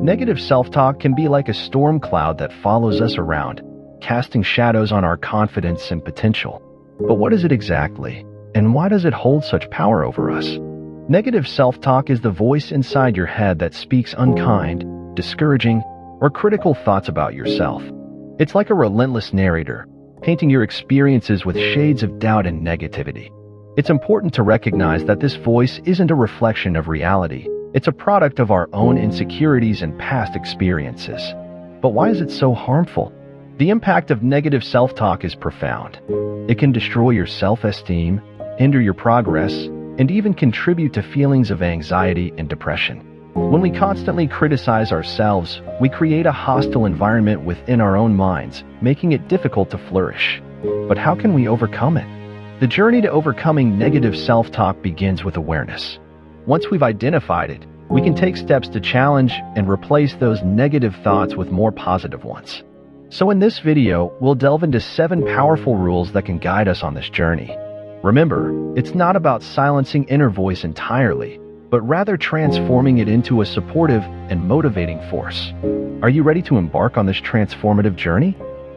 Negative self-talk can be like a storm cloud that follows us around, casting shadows on our confidence and potential. But what is it exactly, and why does it hold such power over us? Negative self-talk is the voice inside your head that speaks unkind, discouraging, or critical thoughts about yourself. It's like a relentless narrator, painting your experiences with shades of doubt and negativity. It's important to recognize that this voice isn't a reflection of reality. It's a product of our own insecurities and past experiences. But why is it so harmful? The impact of negative self-talk is profound. It can destroy your self-esteem, hinder your progress, and even contribute to feelings of anxiety and depression. When we constantly criticize ourselves, we create a hostile environment within our own minds, making it difficult to flourish. But how can we overcome it? The journey to overcoming negative self-talk begins with awareness. Once we've identified it, we can take steps to challenge and replace those negative thoughts with more positive ones. So in this video, we'll delve into 7 powerful rules that can guide us on this journey. Remember, it's not about silencing inner voice entirely, but rather transforming it into a supportive and motivating force. Are you ready to embark on this transformative journey?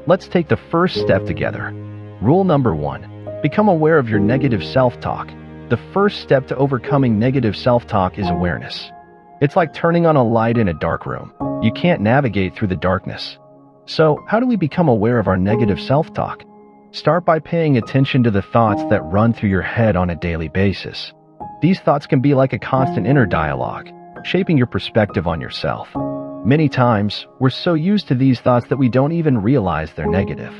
Let's take the first step together. Rule number 1. Become aware of your negative self-talk. The first step to overcoming negative self-talk is awareness. It's like turning on a light in a dark room. You can't navigate through the darkness. So, how do we become aware of our negative self-talk? Start by paying attention to the thoughts that run through your head on a daily basis. These thoughts can be like a constant inner dialogue, shaping your perspective on yourself. Many times, we're so used to these thoughts that we don't even realize they're negative.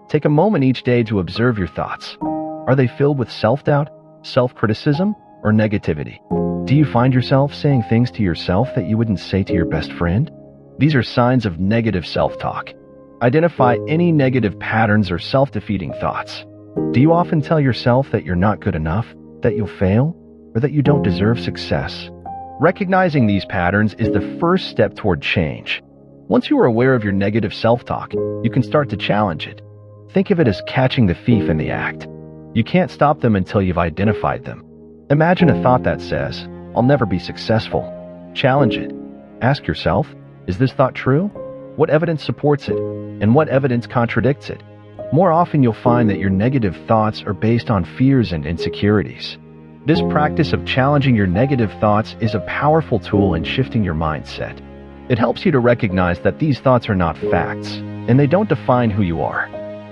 Take a moment each day to observe your thoughts. Are they filled with self-doubt, self-criticism, or negativity? Do you find yourself saying things to yourself that you wouldn't say to your best friend? These are signs of negative self-talk. Identify any negative patterns or self-defeating thoughts. Do you often tell yourself that you're not good enough, that you'll fail, or that you don't deserve success? Recognizing these patterns is the first step toward change. Once you are aware of your negative self-talk, you can start to challenge it. Think of it as catching the thief in the act. You can't stop them until you've identified them. Imagine a thought that says, "I'll never be successful." Challenge it. Ask yourself, is this thought true? What evidence supports it? And what evidence contradicts it? More often you'll find that your negative thoughts are based on fears and insecurities. This practice of challenging your negative thoughts is a powerful tool in shifting your mindset. It helps you to recognize that these thoughts are not facts, and they don't define who you are.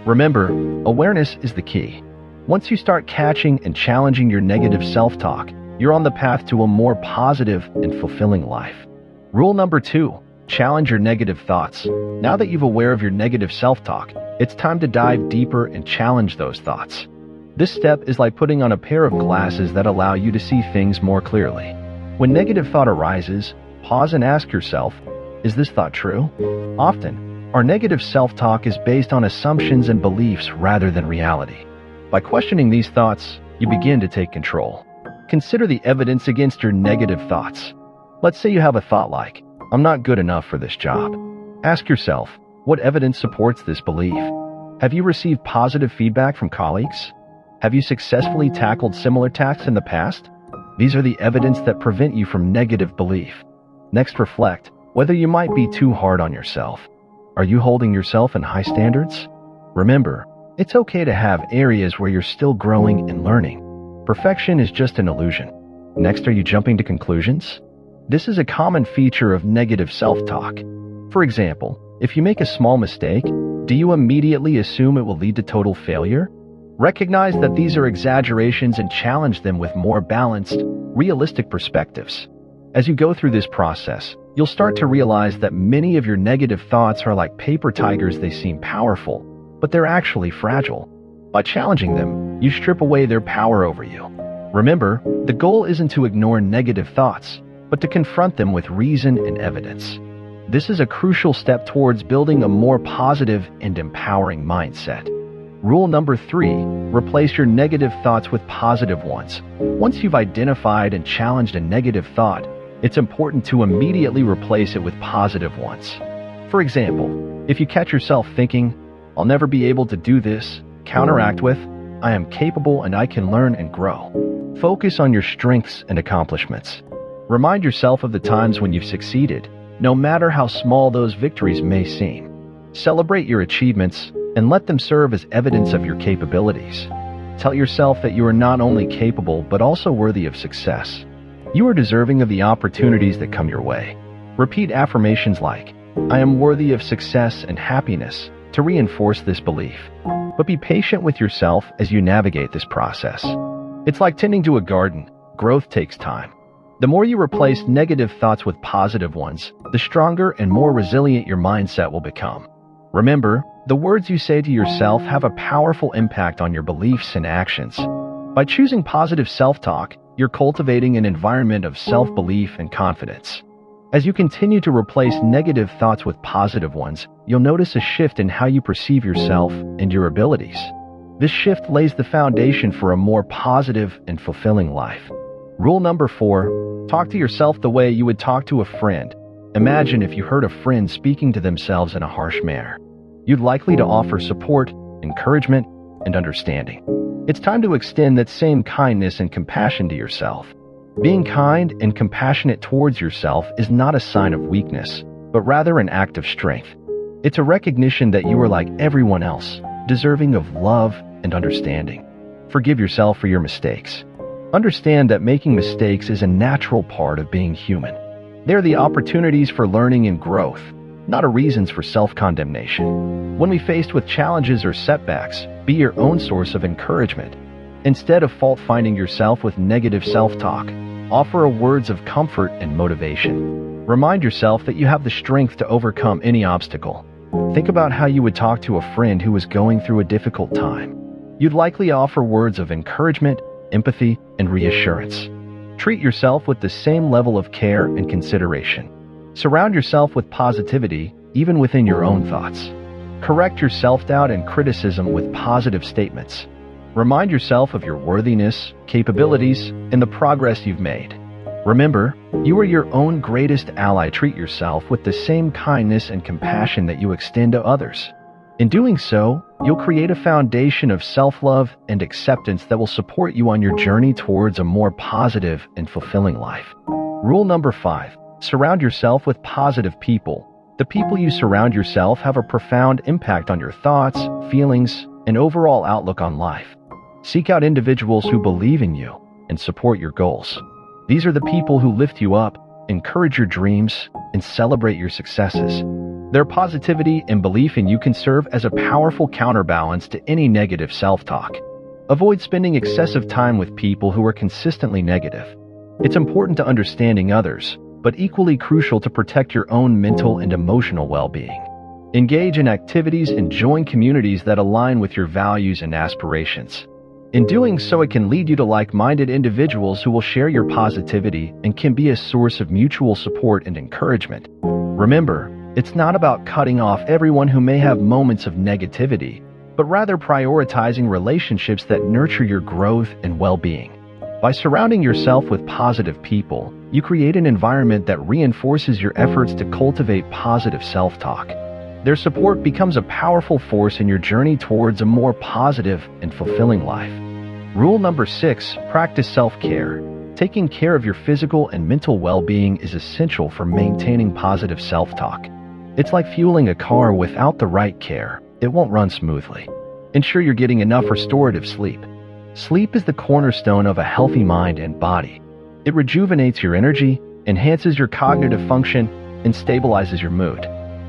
Remember, awareness is the key. Once you start catching and challenging your negative self-talk, you're on the path to a more positive and fulfilling life. Rule number 2. Challenge your negative thoughts. Now that you're aware of your negative self-talk, it's time to dive deeper and challenge those thoughts. This step is like putting on a pair of glasses that allow you to see things more clearly. When negative thought arises, pause and ask yourself, is this thought true? Often, our negative self-talk is based on assumptions and beliefs rather than reality. By questioning these thoughts, you begin to take control. Consider the evidence against your negative thoughts. Let's say you have a thought like, "I'm not good enough for this job." Ask yourself, what evidence supports this belief? Have you received positive feedback from colleagues? Have you successfully tackled similar tasks in the past? These are the evidence that prevent you from negative belief. Next, reflect whether you might be too hard on yourself. Are you holding yourself in high standards? Remember, it's okay to have areas where you're still growing and learning. Perfection is just an illusion. Next, are you jumping to conclusions? This is a common feature of negative self-talk. For example, if you make a small mistake, do you immediately assume it will lead to total failure? Recognize that these are exaggerations and challenge them with more balanced, realistic perspectives. As you go through this process, you'll start to realize that many of your negative thoughts are like paper tigers. They seem powerful, but they're actually fragile. By challenging them, you strip away their power over you. Remember, the goal isn't to ignore negative thoughts, but to confront them with reason and evidence. This is a crucial step towards building a more positive and empowering mindset. Rule number 3, replace your negative thoughts with positive ones. Once you've identified and challenged a negative thought, it's important to immediately replace it with positive ones. For example, if you catch yourself thinking, "I'll never be able to do this," counteract with, "I am capable and I can learn and grow." Focus on your strengths and accomplishments. Remind yourself of the times when you've succeeded, no matter how small those victories may seem. Celebrate your achievements and let them serve as evidence of your capabilities. Tell yourself that you are not only capable but also worthy of success. You are deserving of the opportunities that come your way. Repeat affirmations like, "I am worthy of success and happiness," to reinforce this belief. But be patient with yourself as you navigate this process. It's like tending to a garden. Growth takes time. The more you replace negative thoughts with positive ones, the stronger and more resilient your mindset will become. Remember, the words you say to yourself have a powerful impact on your beliefs and actions. By choosing positive self-talk, you're cultivating an environment of self-belief and confidence. As you continue to replace negative thoughts with positive ones, you'll notice a shift in how you perceive yourself and your abilities. This shift lays the foundation for a more positive and fulfilling life. Rule number 4, talk to yourself the way you would talk to a friend. Imagine if you heard a friend speaking to themselves in a harsh manner. You'd likely to offer support, encouragement, and understanding. It's time to extend that same kindness and compassion to yourself. Being kind and compassionate towards yourself is not a sign of weakness, but rather an act of strength. It's a recognition that you are like everyone else, deserving of love and understanding. Forgive yourself for your mistakes. Understand that making mistakes is a natural part of being human. They're the opportunities for learning and growth, not a reasons for self-condemnation. When we faced with challenges or setbacks, be your own source of encouragement. Instead of fault-finding yourself with negative self-talk, offer words of comfort and motivation. Remind yourself that you have the strength to overcome any obstacle. Think about how you would talk to a friend who was going through a difficult time. You'd likely offer words of encouragement, empathy, and reassurance. Treat yourself with the same level of care and consideration. Surround yourself with positivity, even within your own thoughts. Correct your self-doubt and criticism with positive statements. Remind yourself of your worthiness, capabilities, and the progress you've made. Remember, you are your own greatest ally. Treat yourself with the same kindness and compassion that you extend to others. In doing so, you'll create a foundation of self-love and acceptance that will support you on your journey towards a more positive and fulfilling life. Rule number 5, surround yourself with positive people. The people you surround yourself have a profound impact on your thoughts, feelings, and overall outlook on life. Seek out individuals who believe in you and support your goals. These are the people who lift you up, encourage your dreams, and celebrate your successes. Their positivity and belief in you can serve as a powerful counterbalance to any negative self-talk. Avoid spending excessive time with people who are consistently negative. It's important to understanding others, but equally crucial to protect your own mental and emotional well-being. Engage in activities and join communities that align with your values and aspirations. In doing so, it can lead you to like-minded individuals who will share your positivity and can be a source of mutual support and encouragement. Remember, it's not about cutting off everyone who may have moments of negativity, but rather prioritizing relationships that nurture your growth and well-being. By surrounding yourself with positive people, you create an environment that reinforces your efforts to cultivate positive self-talk. Their support becomes a powerful force in your journey towards a more positive and fulfilling life. Rule number 6, practice self-care. Taking care of your physical and mental well-being is essential for maintaining positive self-talk. It's like fueling a car. Without the right care, it won't run smoothly. Ensure you're getting enough restorative sleep. Sleep is the cornerstone of a healthy mind and body. It rejuvenates your energy, enhances your cognitive function, and stabilizes your mood.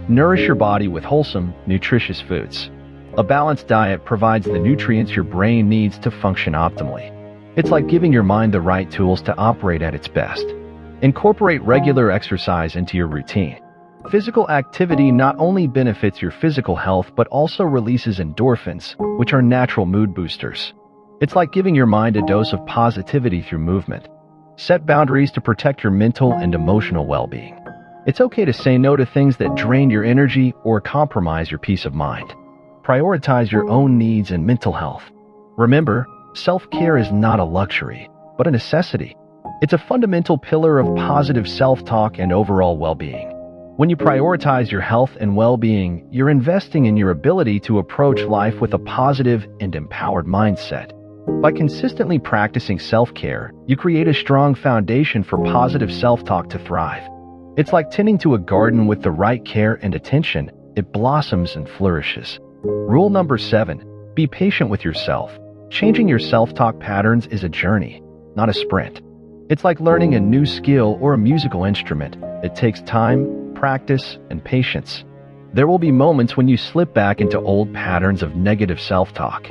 Nourish your body with wholesome, nutritious foods. A balanced diet provides the nutrients your brain needs to function optimally. It's like giving your mind the right tools to operate at its best. Incorporate regular exercise into your routine. Physical activity not only benefits your physical health but also releases endorphins, which are natural mood boosters. It's like giving your mind a dose of positivity through movement. Set boundaries to protect your mental and emotional well-being. It's okay to say no to things that drain your energy or compromise your peace of mind. Prioritize your own needs and mental health. Remember, self-care is not a luxury, but a necessity. It's a fundamental pillar of positive self-talk and overall well-being. When you prioritize your health and well-being, you're investing in your ability to approach life with a positive and empowered mindset. By consistently practicing self-care, you create a strong foundation for positive self-talk to thrive. It's like tending to a garden with the right care and attention. It blossoms and flourishes. Rule number 7. Be patient with yourself. Changing your self-talk patterns is a journey, not a sprint. It's like learning a new skill or a musical instrument. It takes time, practice, and patience. There will be moments when you slip back into old patterns of negative self-talk.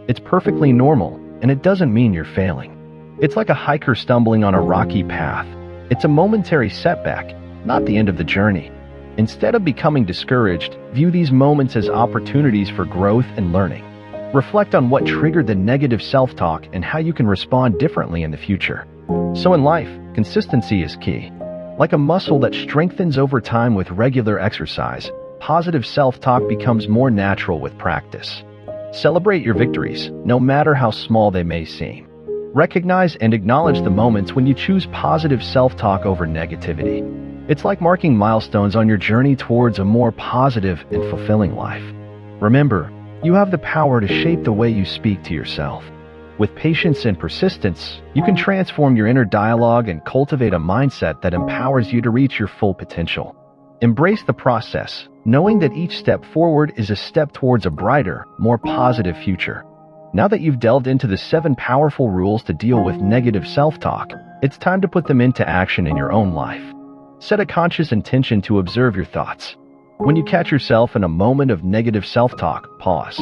It's perfectly normal, and it doesn't mean you're failing. It's like a hiker stumbling on a rocky path. It's a momentary setback, not the end of the journey. Instead of becoming discouraged, view these moments as opportunities for growth and learning. Reflect on what triggered the negative self-talk and how you can respond differently in the future. So in life, consistency is key. Like a muscle that strengthens over time with regular exercise, positive self-talk becomes more natural with practice. Celebrate your victories, no matter how small they may seem. Recognize and acknowledge the moments when you choose positive self-talk over negativity. It's like marking milestones on your journey towards a more positive and fulfilling life. Remember, you have the power to shape the way you speak to yourself. With patience and persistence, you can transform your inner dialogue and cultivate a mindset that empowers you to reach your full potential. Embrace the process, knowing that each step forward is a step towards a brighter, more positive future. Now that you've delved into the 7 powerful rules to deal with negative self-talk, it's time to put them into action in your own life. Set a conscious intention to observe your thoughts. When you catch yourself in a moment of negative self-talk, pause.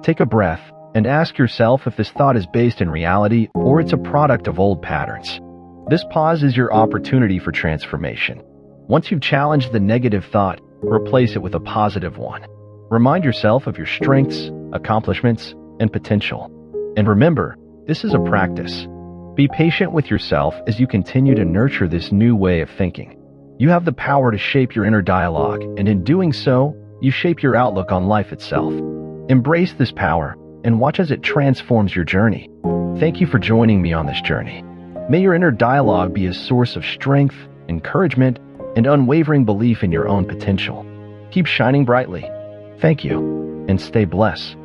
Take a breath and ask yourself if this thought is based in reality or it's a product of old patterns. This pause is your opportunity for transformation. Once you've challenged the negative thought, replace it with a positive one. Remind yourself of your strengths, accomplishments, and potential. And remember, this is a practice. Be patient with yourself as you continue to nurture this new way of thinking. You have the power to shape your inner dialogue, and in doing so, you shape your outlook on life itself. Embrace this power and watch as it transforms your journey. Thank you for joining me on this journey. May your inner dialogue be a source of strength, encouragement, and unwavering belief in your own potential. Keep shining brightly. Thank you, and stay blessed.